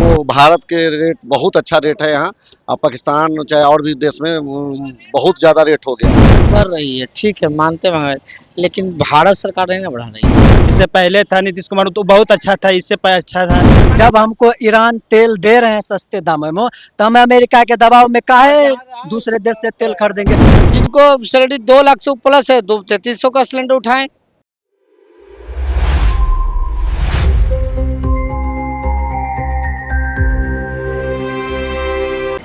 तो भारत के रेट बहुत अच्छा रेट है यहाँ। अब पाकिस्तान चाहे और भी देश में बहुत ज़्यादा रेट हो गया। बढ़ रही है, ठीक है, मानते हैं, लेकिन भारत सरकार नहीं ना बढ़ा रही है। इससे पहले था नीतीश कुमार तो बहुत अच्छा था, इससे अच्छा था। जब हमको ईरान तेल दे रहे हैं सस्ते दामों में, तो हम अमेरिका के दबाव में काहे दूसरे देश से तेल खरीदेंगे। जिनको सैलरी 2 लाख से प्लस है, 3300 का सिलेंडर उठाएं।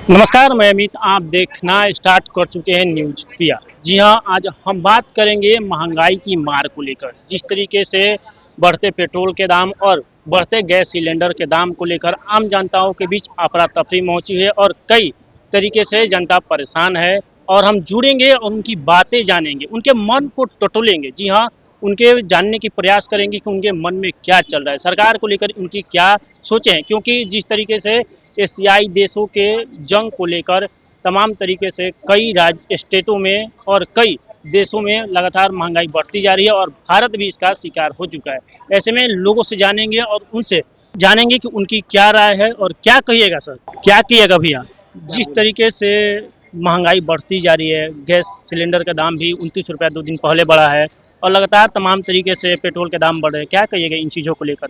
नमस्कार, मैं अमित। आप देखना स्टार्ट कर चुके हैं न्यूज पिया। जी हाँ, आज हम बात करेंगे महंगाई की मार को लेकर। जिस तरीके से बढ़ते पेट्रोल के दाम और बढ़ते गैस सिलेंडर के दाम को लेकर आम जनताओं के बीच अफरा तफरी मची है और कई तरीके से जनता परेशान है। और हम जुड़ेंगे और उनकी बातें जानेंगे, उनके मन को टटोलेंगे। जी हाँ, उनके जानने की प्रयास करेंगे कि उनके मन में क्या चल रहा है, सरकार को लेकर उनकी क्या सोचें हैं। क्योंकि जिस तरीके से एशियाई देशों के जंग को लेकर तमाम तरीके से कई राज्य स्टेटों में और कई देशों में लगातार महंगाई बढ़ती जा रही है और भारत भी इसका शिकार हो चुका है। ऐसे में लोगों से जानेंगे और उनसे जानेंगे कि उनकी क्या राय है और क्या कहिएगा सर, क्या किएगा भैया। जिस तरीके से महंगाई बढ़ती जा रही है, गैस सिलेंडर का दाम भी 29 रुपया 2 दिन पहले बढ़ा है और लगातार तमाम तरीके से पेट्रोल के दाम बढ़ रहे हैं, क्या कहिएगा इन चीज़ों को लेकर।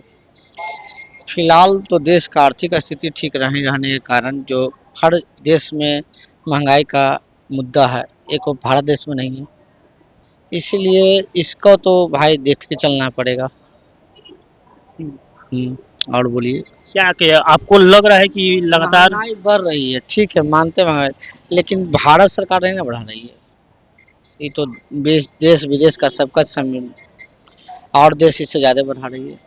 फिलहाल तो देश का आर्थिक स्थिति ठीक नहीं रहने के कारण जो हर देश में महंगाई का मुद्दा है, एक वो भारत देश में नहीं है, इसीलिए इसको तो भाई देख के चलना पड़ेगा। और बोलिए, क्या कहिए, आपको लग रहा है कि लगातार महंगाई बढ़ रही है, ठीक है, मानते हैं, लेकिन भारत सरकार नहीं ना बढ़ा रही है। ये तो देश विदेश का सबका और देश इससे ज़्यादा बढ़ा रही है।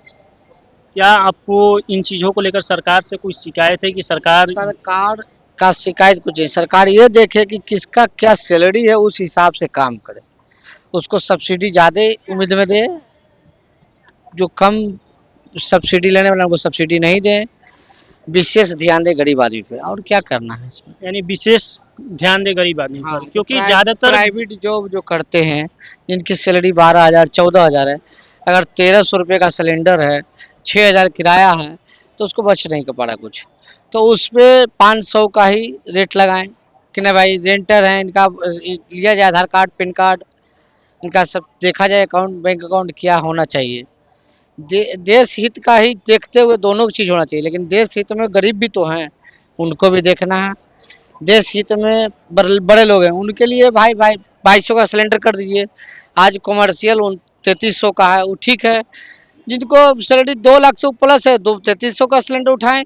क्या आपको इन चीज़ों को लेकर सरकार से कोई शिकायत है कि सरकार का शिकायत कुछ नहीं, सरकार ये देखे कि किसका क्या सैलरी है, उस हिसाब से काम करे। उसको सब्सिडी ज़्यादा उम्मीद में दे, जो कम सब्सिडी लेने वाले उनको सब्सिडी नहीं दे, विशेष ध्यान दे गरीब आदमी पे। और क्या करना है इसमें, यानी विशेष ध्यान दे गरीब आदमी पर, क्योंकि ज़्यादातर प्राइवेट जॉब जो करते हैं जिनकी सैलरी 12,000 14,000 है, अगर 1300 रुपये का सिलेंडर है, 6,000 किराया है, तो उसको बच नहीं कर पा रहा कुछ। तो उस पर 500 का ही रेट लगाएं कि ना भाई, रेंटर हैं, इनका लिया जाए आधार कार्ड, पैन कार्ड, इनका सब देखा जाए, अकाउंट, बैंक अकाउंट क्या होना चाहिए। देश हित का ही देखते हुए दोनों चीज़ होना चाहिए। लेकिन देश हित में गरीब भी तो हैं, उनको भी देखना है। देश हित में बड़े लोग हैं, उनके लिए भाई 2200 का सिलेंडर कर दीजिए। आज कमर्शियल 3300 का है, वो ठीक है। जिनको सैलरी 2 लाख से प्लस है, 3300 का सिलेंडर उठाएं।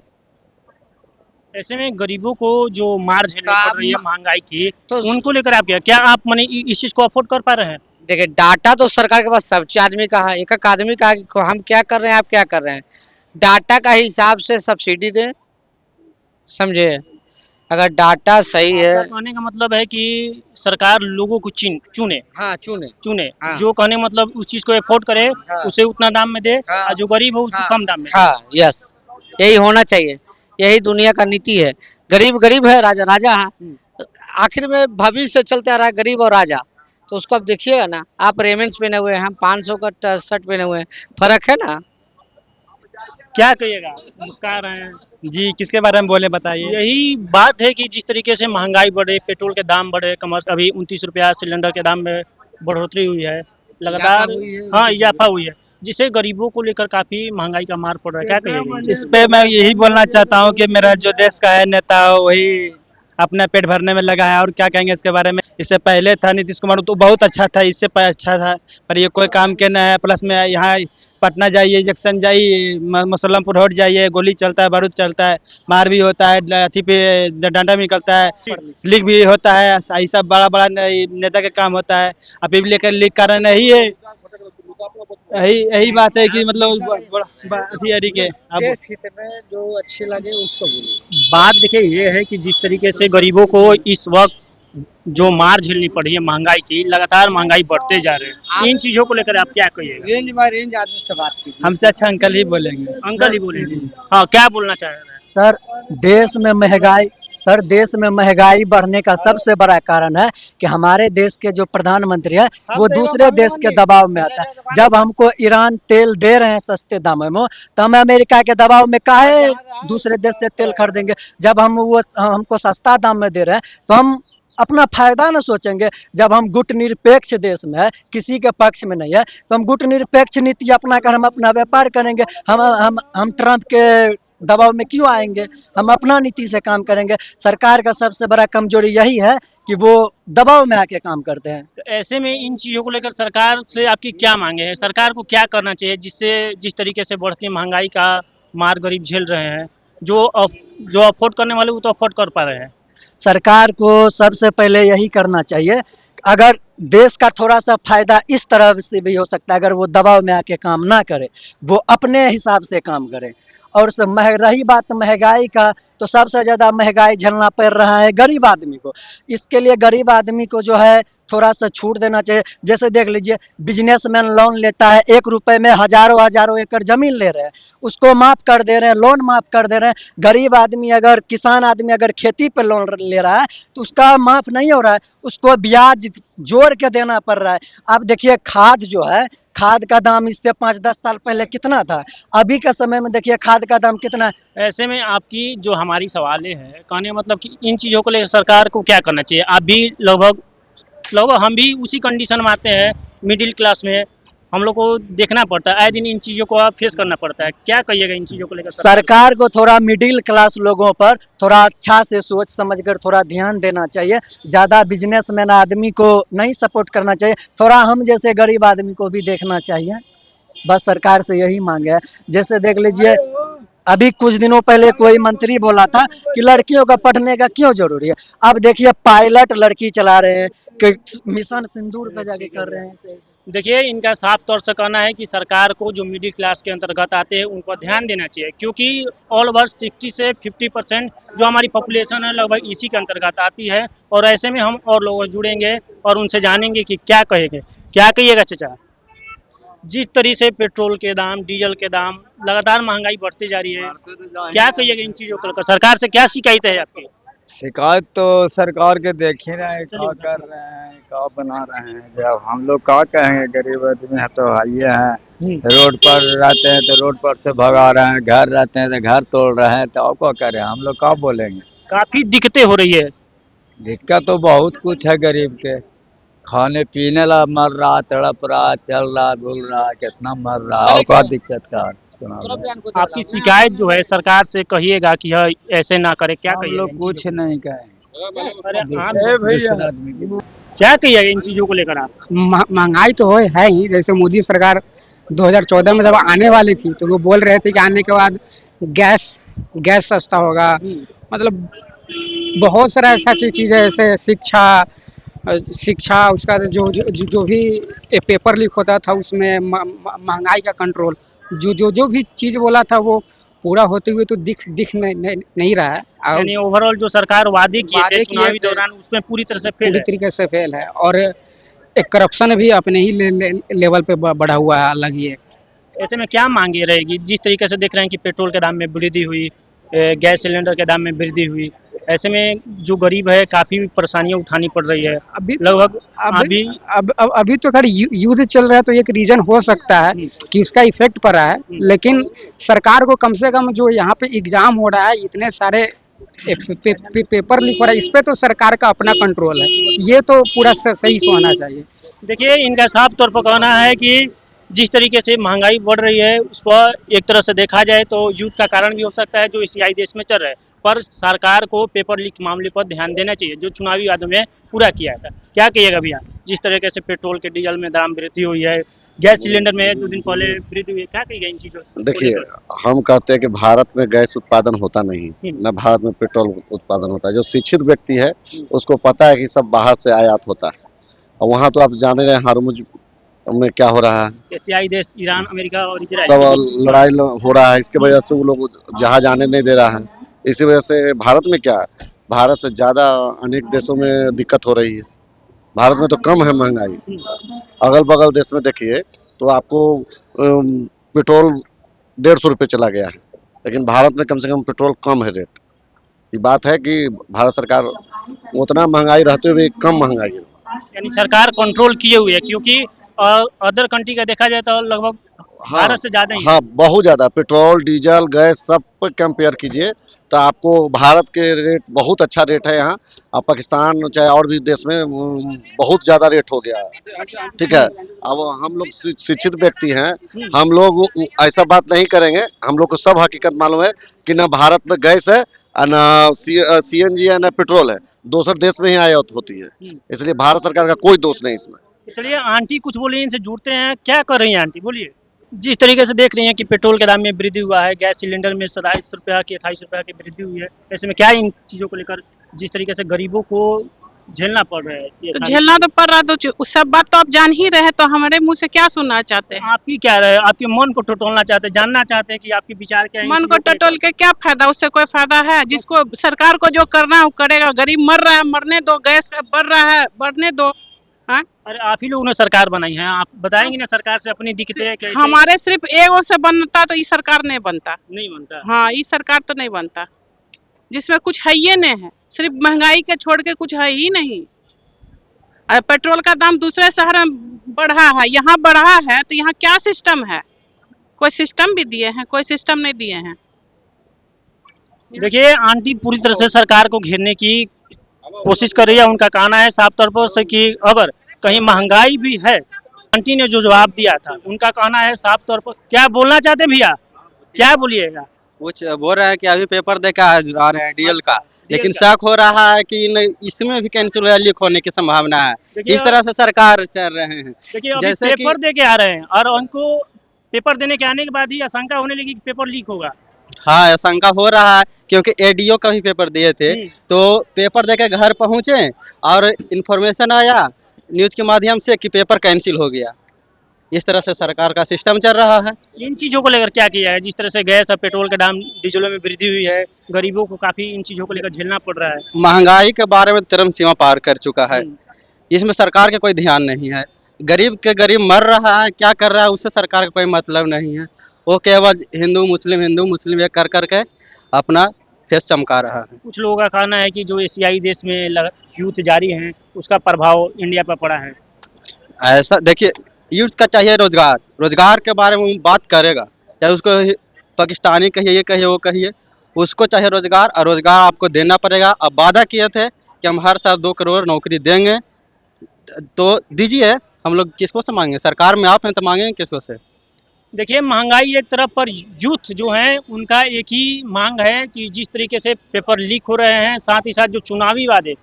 ऐसे में गरीबों को जो मार झेलनी पड़ रही है महंगाई की, तो उनको लेकर आप क्या आप माने इस चीज़ को अफोर्ड कर पा रहे हैं। देखिए, डाटा तो सरकार के पास सब आदमी का है, एक आदमी का है कि हम क्या कर रहे हैं, आप क्या कर रहे हैं। डाटा का हिसाब से सब्सिडी दें, समझे। अगर डाटा सही है, कहने का मतलब है कि सरकार लोगों को चुने। हाँ, चुने। हाँ। जो कहने मतलब उस चीज को अफोर्ड करे, हाँ। उसे उतना दाम में दे। हाँ। और जो गरीब हो उसको कम दाम में दे। हाँ, यस, यही होना चाहिए, यही दुनिया का नीति है। गरीब गरीब है, राजा राजा है। आखिर में भविष्य चलते आ रहा है गरीब और राजा। तो उसको आप देखिएगा ना, आप रेमेंस पहने हुए हैं, हम 500 का शर्ट पहने हुए हैं, फर्क है ना। क्या कहिएगा, मुस्कुरा रहे हैं। जी, किसके बारे में बोले बताइए। यही बात है कि जिस तरीके से महंगाई बढ़े, पेट्रोल के दाम बढ़े, कमर अभी 29 रुपया सिलेंडर के दाम में बढ़ोतरी हुई है लगातार। हाँ, इजाफा हुई है, जिससे गरीबों को लेकर काफी महंगाई का मार पड़ रहा है। क्या कहिएगा इस पे मैं यही बोलना चाहता हूँ कि मेरा जो देश का है नेता, वही अपना पेट भरने में लगा है। और क्या कहेंगे इसके बारे में। इससे पहले था नीतीश कुमार तो बहुत अच्छा था, इससे अच्छा था, पर ये कोई काम के न है। प्लस में यहाँ पटना जाइए, जंक्शन जाइए, मुसल्लमपुर रोड जाइए, गोली चलता है, बारूद चलता है, मार भी होता है, अथी पे डंडा भी निकलता है, लीक भी होता है। यही सब बड़ा बड़ा नेता का काम होता है। अभी भी लेकर लीक कारण नहीं है। यही बात है कि मतलब अथी के अब हित में जो अच्छी लगे उसको बोलिए। बात देखिए ये है कि जिस तरीके से गरीबों को इस वक्त जो मार झेलनी पड़ी है महंगाई की, लगातार महंगाई बढ़ते जा रहे हैं, इन चीजों को लेकर आप क्या कहिएगा। रेंज बाय रेंज आदमी से बात कीजिए। हमसे अच्छा अंकल ही बोलेंगे। अंकल ही बोलेंगे। हाँ, क्या बोलना चाह रहे हैं। सर, देश में महंगाई सर देश में महंगाई बढ़ने का सबसे बड़ा कारण है कि हमारे देश के जो प्रधानमंत्री है वो दूसरे देश के दबाव में आता है। जब हमको ईरान तेल दे रहे हैं सस्ते दामों में तो हम अमेरिका के दबाव में काहे दूसरे देश से तेल खरीदेंगे। जब वो हमको सस्ता दाम में दे रहे हैं तो हम अपना फायदा न सोचेंगे। जब हम गुटनिरपेक्ष देश में है, किसी के पक्ष में नहीं है, तो हम गुटनिरपेक्ष नीति अपना कर हम अपना व्यापार करेंगे। हम ट्रंप के दबाव में क्यों आएंगे, हम अपना नीति से काम करेंगे। सरकार का सबसे बड़ा कमजोरी यही है कि वो दबाव में आके काम करते हैं। तो ऐसे में इन चीज़ों को लेकर सरकार से आपकी क्या मांगे हैं? सरकार को क्या करना चाहिए जिससे जिस तरीके से बढ़ती महंगाई का मार गरीब झेल रहे हैं, जो अफोर्ड करने वाले वो तो अफोर्ड कर पा रहे हैं। सरकार को सबसे पहले यही करना चाहिए, अगर देश का थोड़ा सा फायदा इस तरह से भी हो सकता है, अगर वो दबाव में आके काम ना करे, वो अपने हिसाब से काम करे। और रही बात महंगाई का, तो सबसे ज़्यादा महंगाई झेलना पड़ रहा है गरीब आदमी को। इसके लिए गरीब आदमी को जो है थोड़ा सा छूट देना चाहिए। जैसे देख लीजिए, बिजनेसमैन लोन लेता है, 1 रुपए में हजारों एकड़ जमीन ले रहे हैं, उसको माफ़ कर दे रहे हैं, लोन माफ़ कर दे रहे हैं। गरीब आदमी अगर किसान आदमी अगर खेती पे लोन ले रहा है तो उसका माफ़ नहीं हो रहा है, उसको ब्याज जोड़ के देना पड़ रहा है। अब देखिए खाद जो है, खाद का दाम इससे 5-10 साल पहले कितना था, अभी के समय में देखिए खाद का दाम कितना है। ऐसे में आपकी जो हमारी सवालें हैं, कहने का मतलब कि इन चीज़ों को लेकर सरकार को क्या करना चाहिए? आप भी लगभग हम भी उसी कंडीशन में आते हैं, मिडिल क्लास में हम लोग को देखना पड़ता है, आए दिन इन चीज़ों को आप फेस करना पड़ता है। क्या कहिएगा इन चीज़ों को लेकर? सरकार को थोड़ा मिडिल क्लास लोगों पर थोड़ा अच्छा से सोच समझकर थोड़ा ध्यान देना चाहिए। ज़्यादा बिजनेसमैन आदमी को नहीं सपोर्ट करना चाहिए, थोड़ा हम जैसे गरीब आदमी को भी देखना चाहिए। बस सरकार से यही मांग है। जैसे देख लीजिए, अभी कुछ दिनों पहले कोई मंत्री बोला था कि लड़कियों का पढ़ने का क्यों जरूरी है। अब देखिए पायलट लड़की चला रहे हैं, कि मिशन सिंदूर पे जाके कर रहे हैं। देखिए, इनका साफ तौर से कहना है कि सरकार को जो मिडिल क्लास के अंतर्गत आते हैं उन पर ध्यान देना चाहिए, क्योंकि ऑल ओवर 60 से 50% जो हमारी पॉपुलेशन है लगभग इसी के अंतर्गत आती है। और ऐसे में हम और लोगों से जुड़ेंगे और उनसे जानेंगे कि क्या कहेंगे। क्या कहिएगा चाचा? जिस तरीके से पेट्रोल के दाम, डीजल के दाम, लगातार महंगाई बढ़ती जा रही है, क्या कहिएगा इन चीज़ों को लेकर? सरकार से क्या शिकायत है आपकी? शिकायत तो सरकार के देख ही रहे हैं, क्या कर रहे हैं, क्या बना रहे हैं। जब हम लोग क्या कहेंगे, गरीब आदमी है तो आइए हैं, रोड पर रहते हैं तो रोड पर से भगा रहे हैं, घर रहते हैं तो घर तोड़ रहे हैं, तो अब क्या करें, हम लोग क्या बोलेंगे। काफ़ी दिक्कतें हो रही है। दिक्कत तो बहुत कुछ है गरीब के, खाने पीने ला मर रहा, तड़प रहा, चल रहा, डुल रहा, कितना मर रहा, और क्या दिक्कत का आपकी शिकायत जो है सरकार से कहिएगा कि यह ऐसे ना करे। क्या हम कहिएगा लोग इन कुछ चीज़ों नहीं कहेंगे। अरे आप दूसरे आदमी की क्या कहिएगा इन चीज़ों को लेकर आप? महंगाई तो है ही। जैसे मोदी सरकार 2014 में जब आने वाली थी तो वो बोल रहे थे कि आने के बाद गैस सस्ता होगा, मतलब बहुत सारा ऐसा चीज़ है, जैसे शिक्षा उसका जो भी पेपर लीक होता था उसमें महंगाई का कंट्रोल, जो भी चीज़ बोला था वो पूरा होते हुए तो दिख नहीं रहा है। यानी ओवरऑल जो सरकार वादे किए थे चुनावी दौरान उसमें पूरी तरह से फेल पूरी है। तरीके से फेल है। और एक करप्शन भी अपने ही लेवल पे बढ़ा हुआ है अलग ही है। ऐसे में क्या मांगे रहेगी? जिस तरीके से देख रहे हैं कि पेट्रोल के दाम में वृद्धि हुई, गैस सिलेंडर के दाम में वृद्धि हुई, ऐसे में जो गरीब है काफ़ी परेशानियां उठानी पड़ रही है अभी लगभग। अभी तो खैर युद्ध चल रहा है तो एक रीजन हो सकता है कि उसका इफेक्ट पड़ा है, लेकिन सरकार को कम से कम जो यहाँ पे एग्जाम हो रहा है, इतने सारे पेपर लीक हो रहा है, इस पे तो सरकार का अपना कंट्रोल है, ये तो पूरा सही से होना चाहिए। देखिए, इनका साफ तौर पर कहना है कि जिस तरीके से महंगाई बढ़ रही है उस पर एक तरह से देखा जाए तो युद्ध का कारण भी हो सकता है जो एशियाई देश में चल रहा है, पर सरकार को पेपर लीक मामले पर ध्यान देना चाहिए जो चुनावी वादों में पूरा किया था। क्या कहिएगा भैया? जिस तरीके से पेट्रोल के डीजल में दाम वृद्धि हुई है, गैस सिलेंडर में 2 दिन पहले वृद्धि हुई है, क्या कहिएगा इन चीज़ों? देखिए, हम कहते हैं कि भारत में गैस उत्पादन होता नहीं, न भारत में पेट्रोल उत्पादन होता है। जो शिक्षित व्यक्ति है उसको पता है कि सब बाहर से आयात होता है, और वहाँ तो आप जाने रहे हारमुज में क्या हो रहा है, एशियाई देश ईरान, अमेरिका और इजराइल सब लड़ाई हो रहा है। इसके वजह से वो लोग जहाज आने नहीं दे रहा है। इसी वजह से भारत में क्या है, भारत से ज़्यादा अनेक देशों में दिक्कत हो रही है। भारत में तो कम है महंगाई, अगल बगल देश में देखिए तो आपको पेट्रोल 150 रुपये चला गया है, लेकिन भारत में कम से कम पेट्रोल कम है रेट। ये बात है कि भारत सरकार उतना महंगाई रहते हुए कम महंगाई है। यानी सरकार कंट्रोल किए हुए है, क्योंकि अदर कंट्री का देखा जाए तो लगभग भारत से ज्यादा ही है। हाँ, बहुत ज़्यादा पेट्रोल डीजल गैस सब पर कंपेयर कीजिए तो आपको भारत के रेट बहुत अच्छा रेट है यहाँ। अब पाकिस्तान चाहे और भी देश में बहुत ज़्यादा रेट हो गया है, ठीक है। अब हम लोग शिक्षित व्यक्ति हैं, हम लोग ऐसा बात नहीं करेंगे। हम लोग को सब हकीकत मालूम है कि ना भारत में गैस है और ना CNG है ना पेट्रोल है, दूसरे देश में ही आयात होती है, इसलिए भारत सरकार का कोई दोष नहीं इसमें। चलिए आंटी कुछ बोलिए, इनसे जुड़ते हैं, क्या कर रही हैं आंटी, बोलिए। जिस तरीके से देख रही हैं कि पेट्रोल के दाम में वृद्धि हुआ है, गैस सिलेंडर में 27 रुपया की 28 रुपया की वृद्धि हुई है, ऐसे में क्या इन चीज़ों को लेकर जिस तरीके से गरीबों को झेलना पड़ रहा है ये तो सारी झेलना तो पड़ रहा है, तो उस सब बात तो आप जान ही रहे, तो हमारे मुंह से क्या सुनना चाहते हैं? आपकी क्या राय है? आपके मन को टटोलना चाहते हैं, जानना चाहते हैं कि आपके विचार क्या है इन मन चीज़ों को लेकर? टटोल के क्या फायदा? उससे कोई फायदा है? जिसको सरकार को जो करना है वो करेगा। गरीब मर रहा है, मरने दो। गैस बढ़ रहा है, बढ़ने दो। हाँ? अरे आप ही लोगों ने सरकार बनाई है, आप बताएंगे ना सरकार से अपनी दिक्कतें कैसे? हमारे सिर्फ एगो से बनता तो ये सरकार नहीं बनता। नहीं बनता। हाँ, ये सरकार तो नहीं बनता जिसमें कुछ है ही नहीं है, सिर्फ महंगाई के छोड़ के कुछ है ही नहीं। और पेट्रोल का दाम दूसरे शहर में बढ़ा है, यहाँ बढ़ा है, तो यहाँ क्या सिस्टम है? कोई सिस्टम भी दिए हैं? कोई सिस्टम नहीं दिए हैं। देखिए आंटी पूरी तरह से सरकार को घेरने की कोशिश कर रही है। उनका कहना है साफ तौर पर से कि अगर कहीं महंगाई भी है, आंटी ने जो जवाब दिया था उनका कहना है साफ तौर पर। क्या बोलना चाहते हैं भैया, क्या बोलिएगा? कुछ बोल रहा है कि अभी पेपर देखा आ रहे हैं DL का, लेकिन शक हो रहा है कि इसमें भी कैंसिल हुआ, लीक होने की संभावना है। इस तरह से सरकार चल रहे हैं। देखिए अभी जैसे पेपर दे के आ रहे हैं और उनको पेपर देने के आने के बाद ही आशंका होने लगी कि पेपर लीक होगा। हाँ, आशंका हो रहा है, क्योंकि ADO का भी पेपर दिए थे, तो पेपर देके घर पहुंचे और इन्फॉर्मेशन आया न्यूज के माध्यम से कि पेपर कैंसिल हो गया। इस तरह से सरकार का सिस्टम चल रहा है। इन चीज़ों को लेकर क्या किया है? जिस तरह से गैस और पेट्रोल का दाम, डीजलों में वृद्धि हुई है, गरीबों को काफ़ी इन चीज़ों को लेकर झेलना पड़ रहा है। महंगाई के बारे में चरम सीमा पार कर चुका है, इसमें सरकार का कोई ध्यान नहीं है। गरीब के गरीब मर रहा है, क्या कर रहा है उससे सरकार का कोई मतलब नहीं है। वो केवल हिंदू मुस्लिम एक कर करके अपना फेस चमका रहा है। कुछ लोगों का कहना है कि जो एशियाई देश में युद्ध जारी है उसका प्रभाव इंडिया पर पड़ा है। ऐसा देखिए, यूथ का चाहिए रोजगार, रोजगार के बारे में बात करेगा, चाहे उसको पाकिस्तानी कहिए, ये कहिए, वो कहिए, उसको चाहिए रोजगार, और रोजगार आपको देना पड़ेगा। अब वादा किए थे कि हम हर साल 2 करोड़ नौकरी देंगे, तो दीजिए। हम लोग किसको से मांगेंगे? सरकार में आप हैं तो मांगेंगे किसको से? देखिए महंगाई एक तरफ पर, यूथ जो है उनका एक ही मांग है कि जिस तरीके से पेपर लीक हो रहे हैं, साथ ही साथ जो चुनावी वादे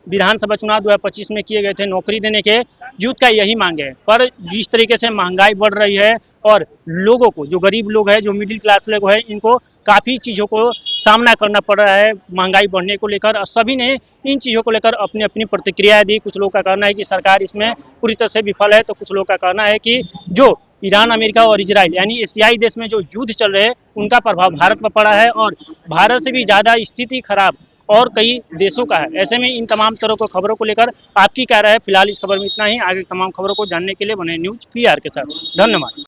विधानसभा चुनाव 2025 में किए गए थे नौकरी देने के, यूथ का यही मांग है। पर जिस तरीके से महंगाई बढ़ रही है और लोगों को, जो गरीब लोग हैं, जो मिडिल क्लास लोग हैं, इनको काफ़ी चीज़ों को सामना करना पड़ रहा है महंगाई बढ़ने को लेकर। और सभी ने इन चीज़ों को लेकर अपनी अपनी प्रतिक्रिया दी। कुछ लोग का कहना है कि सरकार इसमें पूरी तरह से विफल है, तो कुछ लोग का कहना है कि जो ईरान, अमेरिका और इजराइल यानी एशियाई देश में जो युद्ध चल रहे हैं उनका प्रभाव भारत पर पड़ा है और भारत से भी ज़्यादा स्थिति खराब और कई देशों का है। ऐसे में इन तमाम तरह की खबरों को लेकर आपकी क्या राय है? फिलहाल इस खबर में इतना ही। आगे तमाम खबरों को जानने के लिए बने न्यूज़ PR के साथ। धन्यवाद।